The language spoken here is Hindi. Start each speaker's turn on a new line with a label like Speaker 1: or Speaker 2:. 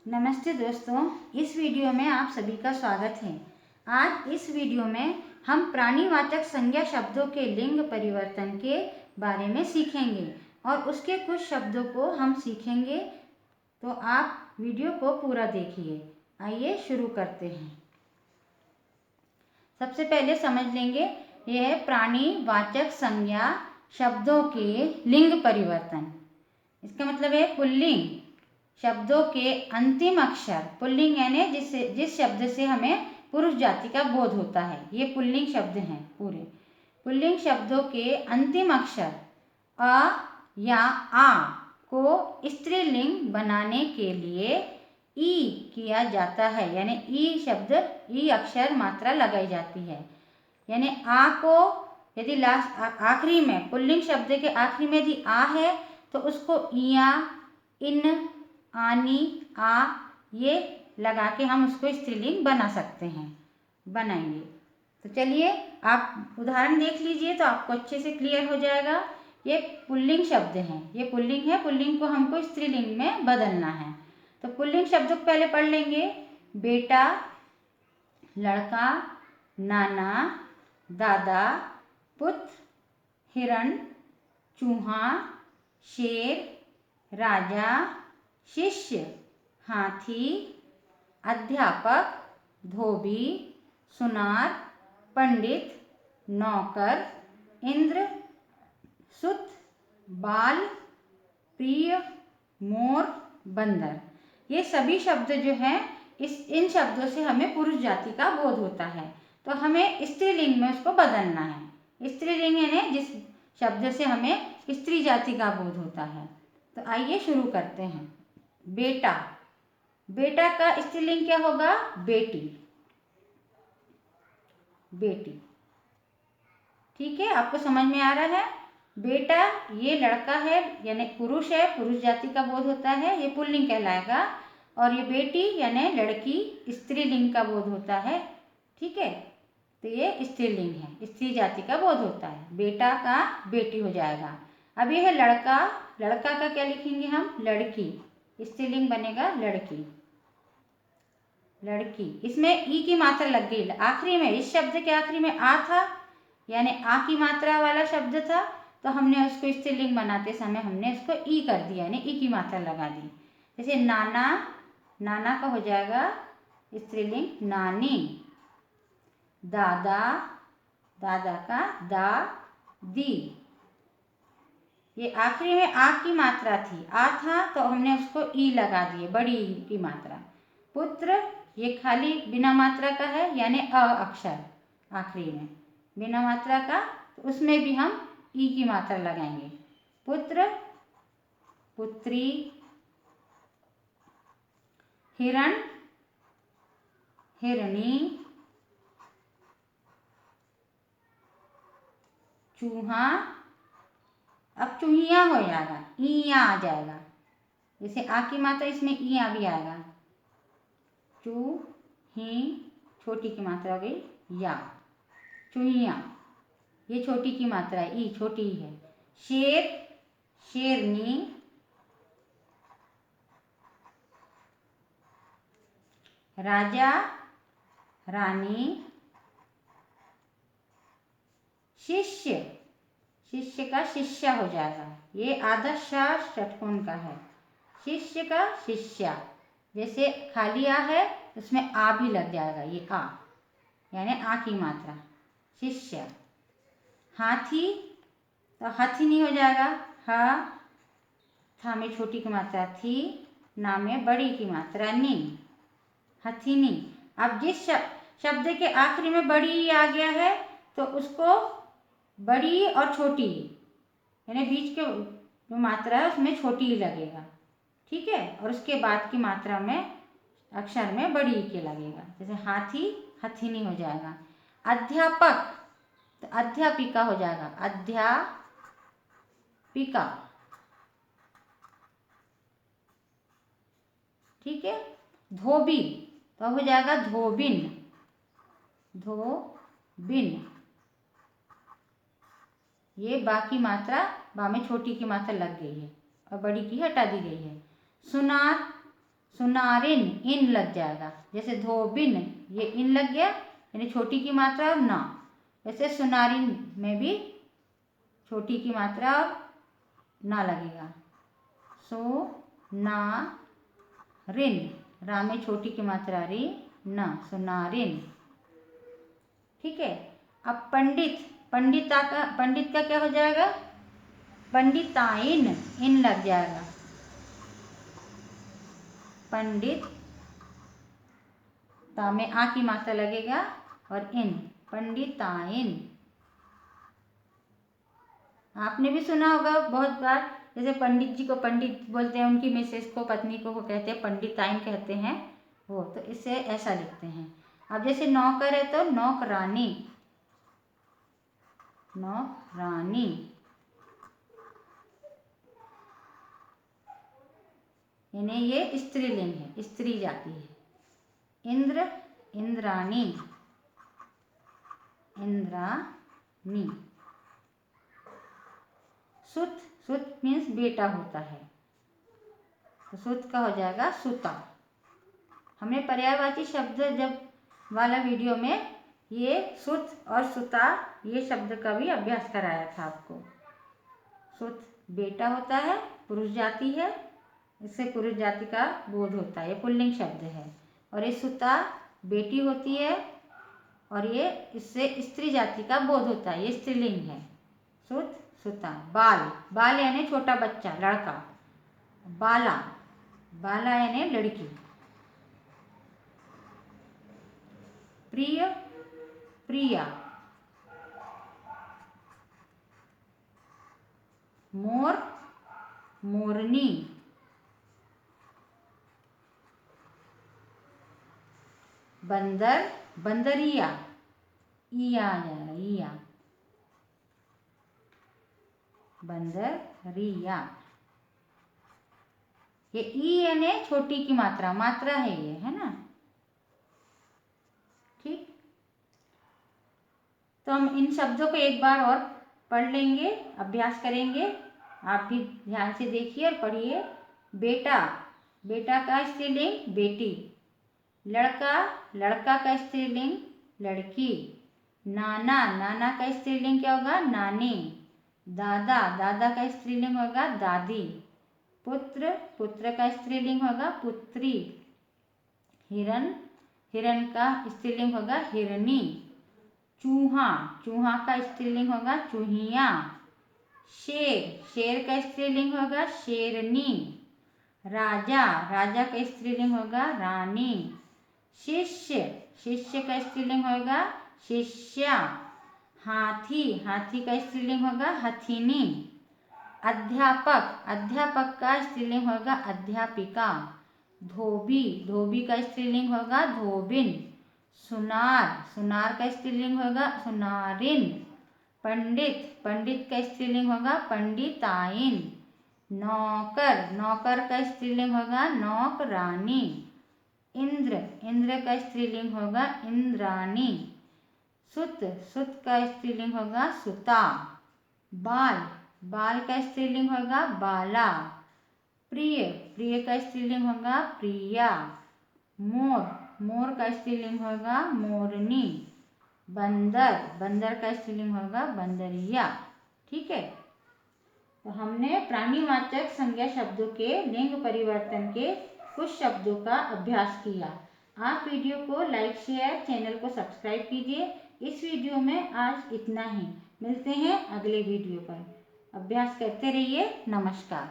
Speaker 1: नमस्ते दोस्तों, इस वीडियो में आप सभी का स्वागत है। आज इस वीडियो में हम प्राणीवाचक संज्ञा शब्दों के लिंग परिवर्तन के बारे में सीखेंगे और उसके कुछ शब्दों को हम सीखेंगे, तो आप वीडियो को पूरा देखिए। आइए शुरू करते हैं। सबसे पहले समझ लेंगे यह है प्राणीवाचक संज्ञा शब्दों के लिंग परिवर्तन। इसका मतलब है पुल्लिंग शब्दों के अंतिम अक्षर, पुल्लिंग यानी जिस शब्द से हमें पुरुष जाति का बोध होता है, ये पुल्लिंग शब्द हैं पूरे। पुल्लिंग शब्दों के अंतिम अक्षर अ या आ को स्त्रीलिंग बनाने के लिए ई किया जाता है, यानी ई शब्द, ई अक्षर मात्रा लगाई जाती है। यानी आ को यदि लास्ट आखिरी में, पुल्लिंग शब्द के आखिरी में यदि आ है तो उसको इया, इन, आनी, आ ये लगा के हम उसको स्त्रीलिंग बना सकते हैं, बनाएंगे। तो चलिए आप उदाहरण देख लीजिए तो आपको अच्छे से क्लियर हो जाएगा। ये पुल्लिंग शब्द हैं, ये पुल्लिंग है, पुल्लिंग को हमको स्त्रीलिंग में बदलना है। तो पुल्लिंग शब्द को पहले पढ़ लेंगे। बेटा, लड़का, नाना, दादा, पुत्र, हिरण, चूहा, शेर, राजा, शिष्य, हाथी, अध्यापक, धोबी, सुनार, पंडित, नौकर, इंद्र, सुत, बाल, प्रिय, मोर, बंदर। ये सभी शब्द जो हैं, इन शब्दों से हमें पुरुष जाति का बोध होता है, तो हमें स्त्रीलिंग में उसको बदलना है। स्त्रीलिंग यानी जिस शब्द से हमें स्त्री जाति का बोध होता है। तो आइए शुरू करते हैं। बेटा, बेटा का स्त्रीलिंग क्या होगा? बेटी, बेटी। ठीक है, आपको समझ में आ रहा है? बेटा ये लड़का है, यानी पुरुष है, पुरुष जाति का बोध होता है, ये पुल्लिंग कहलाएगा। और ये बेटी यानी लड़की, स्त्रीलिंग का बोध होता है। ठीक है, तो ये स्त्रीलिंग है, स्त्री जाति का बोध होता है। बेटा का बेटी हो जाएगा। अब ये है लड़का, लड़का का क्या लिखेंगे हम? लड़की, स्त्रीलिंग बनेगा लड़की, लड़की। इसमें ई की मात्रा लग गई आखिरी में, इस शब्द के आखिरी में आ था, यानी आ की मात्रा वाला शब्द था, तो हमने उसको स्त्रीलिंग बनाते समय हमने उसको ई कर दिया, यानी ई की मात्रा लगा दी। जैसे नाना, नाना का हो जाएगा स्त्रीलिंग नानी। दादा, दादा का दा, दी। ये आखिरी में आ की मात्रा थी, आ था तो हमने उसको ई लगा दिए, बड़ी ई की मात्रा। पुत्र ये खाली बिना मात्रा का है, यानी अ अक्षर आखिरी में बिना मात्रा का, तो उसमें भी हम ई की मात्रा लगाएंगे। पुत्र, पुत्री, हिरण, हिरणी, चूहा, अब चूहिया हो जाएगा, ईया आ जाएगा। जैसे आ की मात्रा इसमें ईया भी आएगा। चू, ही, छोटी की मात्रा हो गई या, चूहिया, ये छोटी की मात्रा है, ई छोटी है। शेर, शेरनी, राजा, रानी, शिष्य, शिष्य का शिष्या हो जाएगा, ये आधा शाह षटकोण का है। शिष्य का शिष्या, जैसे खाली आ है उसमें आ भी लग जाएगा, ये आ यानी आ की मात्रा, शिष्य। हाथी तो हथिनी हो जाएगा, हा, था में छोटी की मात्रा थी, ना में बड़ी की मात्रा नी, हथिनी। अब जिस शब्द के आखिरी में बड़ी आ गया है तो उसको बड़ी और छोटी, यानी बीच के जो मात्रा है उसमें छोटी ही लगेगा। ठीक है, और उसके बाद की मात्रा में अक्षर में बड़ी के लगेगा। जैसे हाथी, हथिनी हो जाएगा। अध्यापक तो अध्यापिका हो जाएगा, अध्यापिका। ठीक है, धोबी तो हो जाएगा धोबिन, धोबिन। ये बाकी मात्रा, बा में छोटी की मात्रा लग गई है और बड़ी की हटा दी गई है। सुनार, सुनारिन इन लग जाएगा, जैसे धोबिन ये इन लग गया यानी छोटी की मात्रा और ना, वैसे सुनारिन में भी छोटी की मात्रा और ना लगेगा। ना रिन, रा में छोटी की मात्रा री, ना सुनारिन। ठीक है। अब पंडित, पंडित का क्या हो जाएगा? पंडिताइन इन लग जाएगा, पंडित ता में आ की मात्रा लगेगा और इन, पंडिताइन। आपने भी सुना होगा बहुत बार, जैसे पंडित जी को पंडित बोलते हैं, उनकी मिसेस को, पत्नी को कहते हैं पंडिताइन कहते हैं वो, तो इसे ऐसा लिखते हैं। अब जैसे नौकर है तो नौकरानी, नौकरानी। यानी ये स्त्रीलिंग है, स्त्री जाति है। इंद्र इंद्राणी, इंद्राणी। सुत, सुत मीन्स बेटा होता है, तो सुत का हो जाएगा सुता। हमने पर्यायवाची शब्द जब वाला वीडियो में ये सुत और सुता ये शब्द का भी अभ्यास कराया था आपको। सुत बेटा होता है, पुरुष जाति है, इससे पुरुष जाति का बोध होता है, ये पुल्लिंग शब्द है। और ये सुता बेटी होती है और ये इससे स्त्री जाति का बोध होता है, ये स्त्रीलिंग है। सुत सुता। बाल, बाल यानी छोटा बच्चा, लड़का। बाला, बाला यानी लड़की। प्रिय प्रिया। मोर मोरनी। बंदर बंदरिया, इया आ जाएगा, इया, बंदरिया। ये ई यानी छोटी की मात्रा, मात्रा है ये, है ना। ठीक, तो हम इन शब्दों को एक बार और पढ़ लेंगे, अभ्यास करेंगे। आप भी ध्यान से देखिए और पढ़िए। बेटा, बेटा का स्त्रीलिंग बेटी। लड़का, लड़का का स्त्रीलिंग लड़की। नाना, नाना का स्त्रीलिंग क्या होगा? नानी। दादा, दादा का स्त्रीलिंग होगा दादी। पुत्र, पुत्र का स्त्रीलिंग होगा पुत्री। हिरण, हिरण का स्त्रीलिंग होगा हिरनी। चूहा, चूहा का स्त्रीलिंग होगा चूहिया। शेर, शेर का स्त्रीलिंग होगा शेरनी। राजा, राजा का स्त्रीलिंग होगा रानी। शिष्य, शिष्य का स्त्रीलिंग होगा शिष्या। हाथी, हाथी का स्त्रीलिंग होगा हथिनी। अध्यापक, अध्यापक का स्त्रीलिंग होगा अध्यापिका। धोबी, धोबी का स्त्रीलिंग होगा धोबिन। सुनार, सुनार का स्त्रीलिंग होगा सुनारिन। पंडित, पंडित का स्त्रीलिंग होगा पंडिताइन। नौकर, नौकर का स्त्रीलिंग होगा नौकरानी। इंद्र, इंद्र का स्त्रीलिंग होगा इंद्राणी। सुत, सुत का स्त्रीलिंग होगा सुता। बाल, बाल का स्त्रीलिंग होगा बाला। प्रिय, प्रिय का स्त्रीलिंग होगा प्रिया। मोर, मोर का स्त्रीलिंग होगा मोरनी। बंदर, बंदर का स्त्रीलिंग होगा बंदरिया। ठीक है, तो हमने प्राणीवाचक संज्ञा शब्दों के लिंग परिवर्तन के कुछ शब्दों का अभ्यास किया। आप वीडियो को लाइक, शेयर, चैनल को सब्सक्राइब कीजिए। इस वीडियो में आज इतना ही। मिलते हैं अगले वीडियो पर। अभ्यास करते रहिए। नमस्कार।